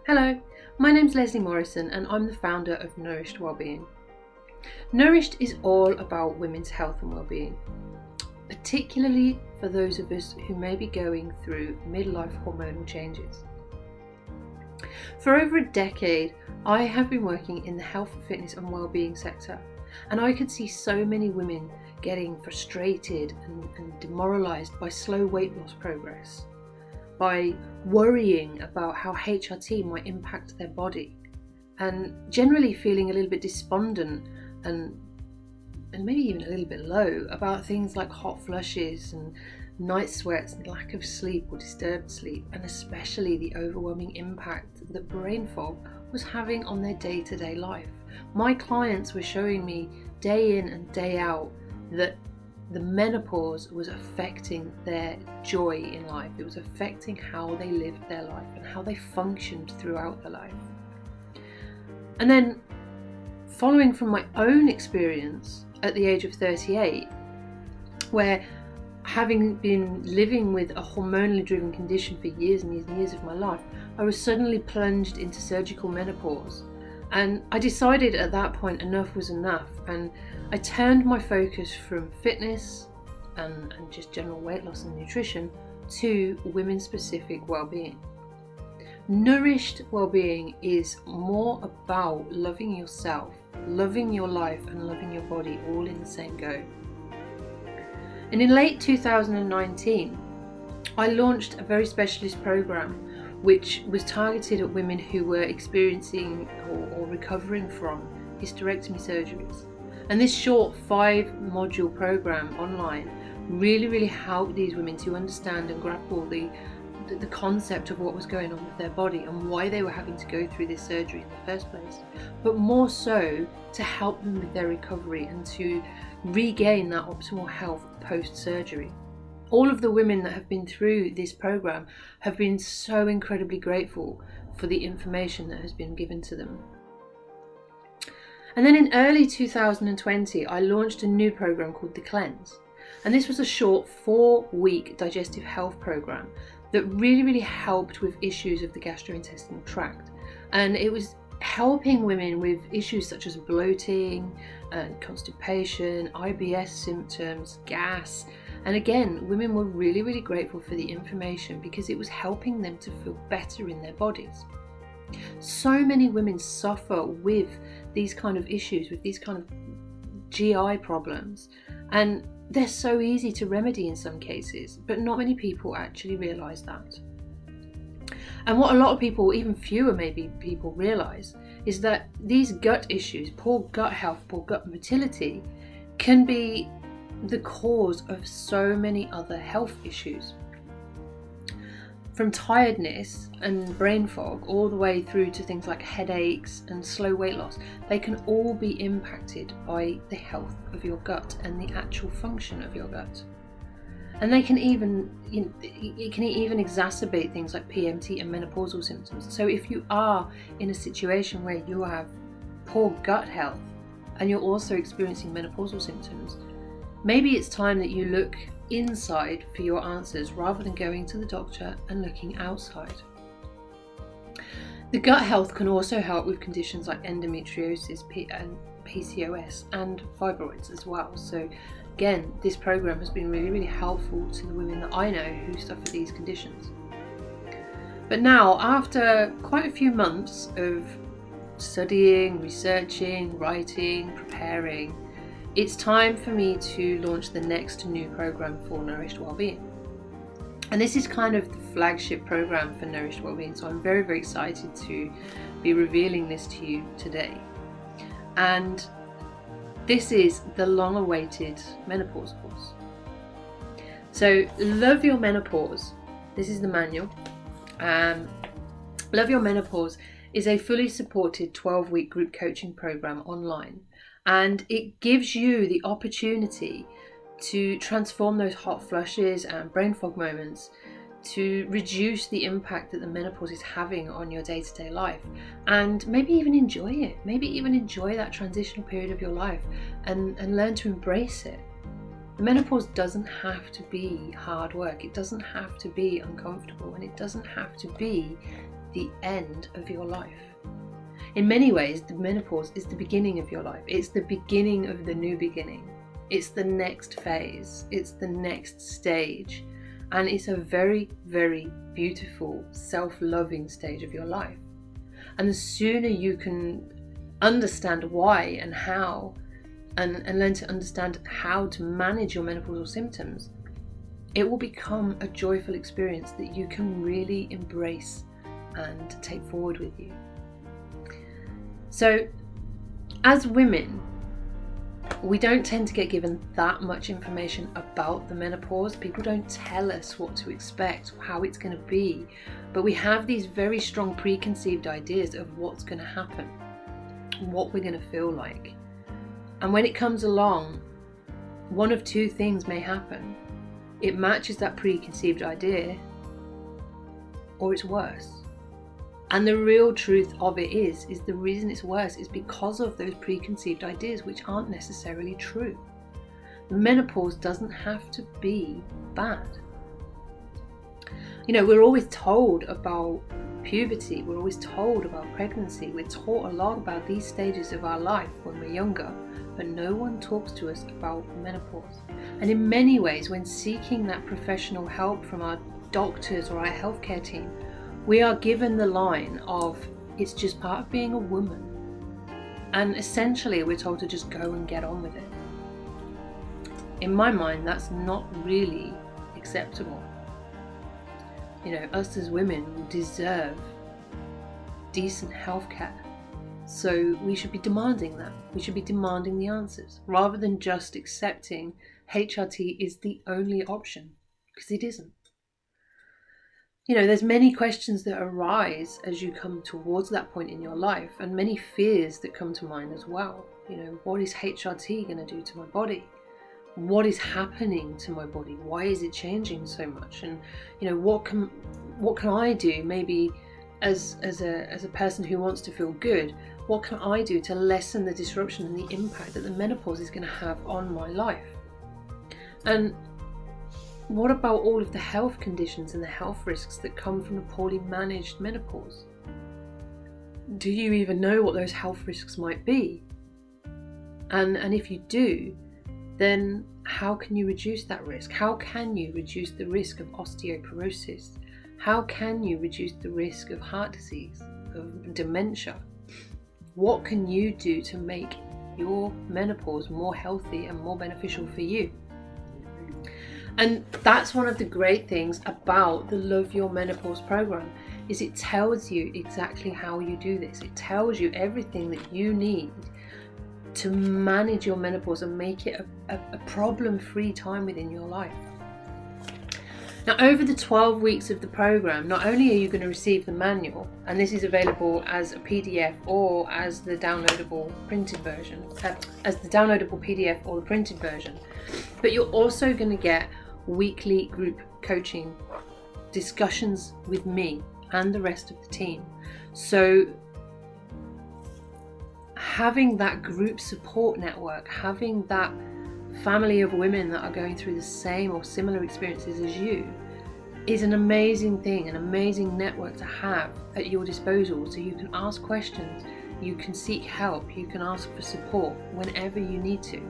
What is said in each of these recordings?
Hello, my name's Leslie Morrison and I'm the founder of Nourished Wellbeing. Nourished is all about women's health and wellbeing, particularly for those of us who may be going through midlife hormonal changes. For over a decade, I have been working in the health, fitness and wellbeing sector, and I could see so many women getting frustrated and demoralised by slow weight loss progress, by worrying about how HRT might impact their body, and generally feeling a little bit despondent and maybe even a little bit low about things like hot flushes and night sweats and lack of sleep or disturbed sleep, and especially the overwhelming impact that brain fog was having on their day-to-day life. My clients were showing me day in and day out that the menopause was affecting their joy in life. It was affecting how they lived their life and how they functioned throughout their life. And then, following from my own experience at the age of 38, where having been living with a hormonally driven condition for years and years and years of my life, I was suddenly plunged into surgical menopause. And I decided at that point enough was enough, and I turned my focus from fitness and just general weight loss and nutrition to women-specific well-being. Nourished Wellbeing is more about loving yourself, loving your life and loving your body all in the same go. And in late 2019, I launched a very specialist program which was targeted at women who were experiencing or recovering from hysterectomy surgeries. And this short 5-module program online really helped these women to understand and grapple the concept of what was going on with their body and why they were having to go through this surgery in the first place, but more so to help them with their recovery and to regain that optimal health post-surgery. All of the women that have been through this program have been so incredibly grateful for the information that has been given to them. And then in early 2020, I launched a new program called The Cleanse. And this was a short 4-week digestive health program that really helped with issues of the gastrointestinal tract. And it was helping women with issues such as bloating, constipation, IBS symptoms, gas. And again, women were really grateful for the information because it was helping them to feel better in their bodies. So many women suffer with these kind of issues, with these kind of GI problems, and they're so easy to remedy in some cases, but not many people actually realise that. And what a lot of people, even fewer maybe people, realise is that these gut issues, poor gut health, poor gut motility, can be the cause of so many other health issues. From tiredness and brain fog all the way through to things like headaches and slow weight loss, they can all be impacted by the health of your gut and the actual function of your gut. And they can even, it can even exacerbate things like PMT and menopausal symptoms. So if you are in a situation where you have poor gut health and you're also experiencing menopausal symptoms, maybe it's time that you look inside for your answers rather than going to the doctor and looking outside. The gut health can also help with conditions like endometriosis and PCOS and fibroids as well. So again, this program has been really helpful to the women that I know who suffer these conditions. But now, after quite a few months of studying, researching, writing, preparing, it's time for me to launch the next new program for Nourished Wellbeing. And this is kind of the flagship program for Nourished Wellbeing, so I'm very excited to be revealing this to you today. And this is the long-awaited menopause course. So Love Your Menopause, this is the manual. Love Your Menopause is a fully supported 12-week group coaching program online. And it gives you the opportunity to transform those hot flushes and brain fog moments to reduce the impact that the menopause is having on your day-to-day life, and maybe even enjoy it. Maybe even enjoy that transitional period of your life and learn to embrace it. The menopause doesn't have to be hard work. It doesn't have to be uncomfortable, and it doesn't have to be the end of your life. In many ways, the menopause is the beginning of your life. It's the beginning of the new beginning. It's the next phase. It's the next stage. And it's a very, very beautiful, self-loving stage of your life. And the sooner you can understand why and how, and learn to understand how to manage your menopausal symptoms, it will become a joyful experience that you can really embrace and take forward with you. So, as women, we don't tend to get given that much information about the menopause. People don't tell us what to expect, how it's going to be, but we have these very strong preconceived ideas of what's going to happen, what we're going to feel like. And when it comes along, one of two things may happen. It matches that preconceived idea, or it's worse. And the real truth of it is the reason it's worse is because of those preconceived ideas, which aren't necessarily true. The menopause doesn't have to be bad. You know, we're always told about puberty, we're always told about pregnancy, we're taught a lot about these stages of our life when we're younger, but no one talks to us about menopause. And in many ways, when seeking that professional help from our doctors or our healthcare team, we are given the line of, it's just part of being a woman. And essentially we're told to just go and get on with it. In my mind, that's not really acceptable. You know, us as women deserve decent healthcare. So we should be demanding that. We should be demanding the answers, rather than just accepting HRT is the only option, because it isn't. You know, there's many questions that arise as you come towards that point in your life, and many fears that come to mind as well. You know, what is HRT going to do to my body? What is happening to my body? Why is it changing so much? And you know, what can I do? Maybe as a person who wants to feel good, what can I do to lessen the disruption and the impact that the menopause is going to have on my life? And what about all of the health conditions and the health risks that come from a poorly managed menopause? Do you even know what those health risks might be? And if you do, then how can you reduce that risk? How can you reduce the risk of osteoporosis? How can you reduce the risk of heart disease, of dementia? What can you do to make your menopause more healthy and more beneficial for you? And that's one of the great things about the Love Your Menopause program, is it tells you exactly how you do this. It tells you everything that you need to manage your menopause and make it a problem-free time within your life. Now, over the 12 weeks of the program, not only are you going to receive the manual, and this is available as a PDF or as the downloadable printed version, as the downloadable PDF or the printed version, but you're also going to get weekly group coaching discussions with me and the rest of the team. So having that group support network, having that family of women that are going through the same or similar experiences as you, is an amazing thing, an amazing network to have at your disposal. So you can ask questions, you can seek help, you can ask for support whenever you need to.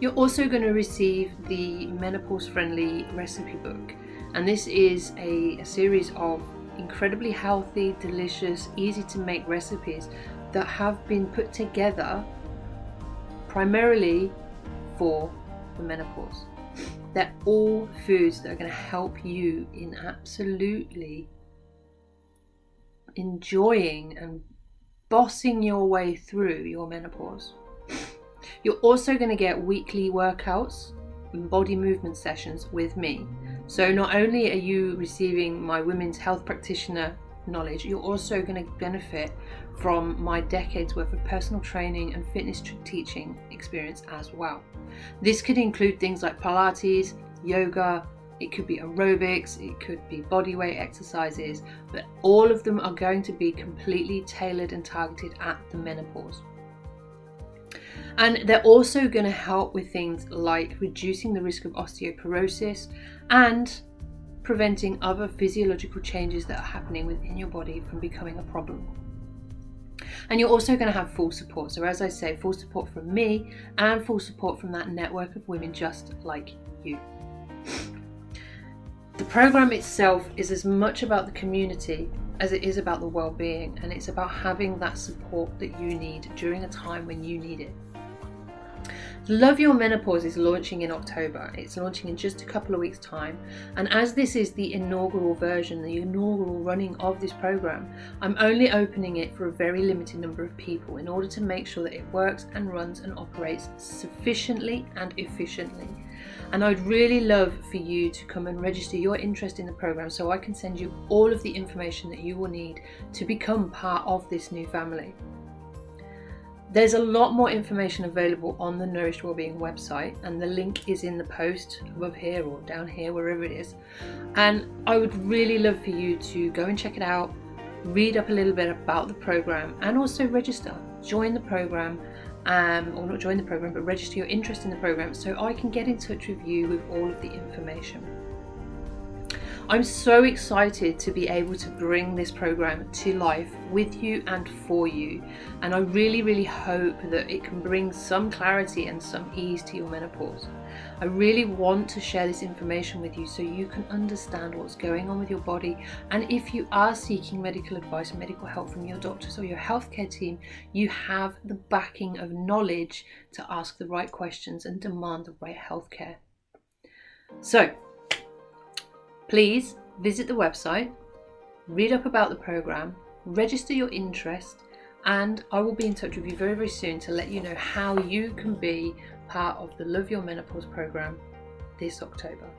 You're also going to receive the menopause friendly recipe book, and this is a series of incredibly healthy, delicious, easy to make recipes that have been put together primarily for the menopause. They're all foods that are going to help you in absolutely enjoying and bossing your way through your menopause. You're also going to get weekly workouts and body movement sessions with me. So not only are you receiving my women's health practitioner knowledge, you're also going to benefit from my decades worth of personal training and fitness teaching experience as well. This could include things like Pilates, yoga, it could be aerobics, it could be bodyweight exercises, but all of them are going to be completely tailored and targeted at the menopause. And they're also going to help with things like reducing the risk of osteoporosis and preventing other physiological changes that are happening within your body from becoming a problem. And you're also going to have full support. So as I say, full support from me and full support from that network of women just like you. The program itself is as much about the community as it is about the well-being, and it's about having that support that you need during a time when you need it. Love Your Menopause is launching in October. It's launching in just a couple of weeks' time. And as this is the inaugural version, the inaugural running of this program, I'm only opening it for a very limited number of people in order to make sure that it works and runs and operates sufficiently and efficiently. And I'd really love for you to come and register your interest in the program so I can send you all of the information that you will need to become part of this new family. There's a lot more information available on the Nourished Wellbeing website, and the link is in the post above here or down here, wherever it is. And I would really love for you to go and check it out, read up a little bit about the program, and also register. Join the program, or not join the program, but register your interest in the program so I can get in touch with you with all of the information. I'm so excited to be able to bring this program to life with you and for you, and I really hope that it can bring some clarity and some ease to your menopause. I really want to share this information with you so you can understand what's going on with your body, and if you are seeking medical advice and medical help from your doctors or your healthcare team, you have the backing of knowledge to ask the right questions and demand the right healthcare. So please visit the website, read up about the program, register your interest, and I will be in touch with you very soon to let you know how you can be part of the Love Your Menopause program this October.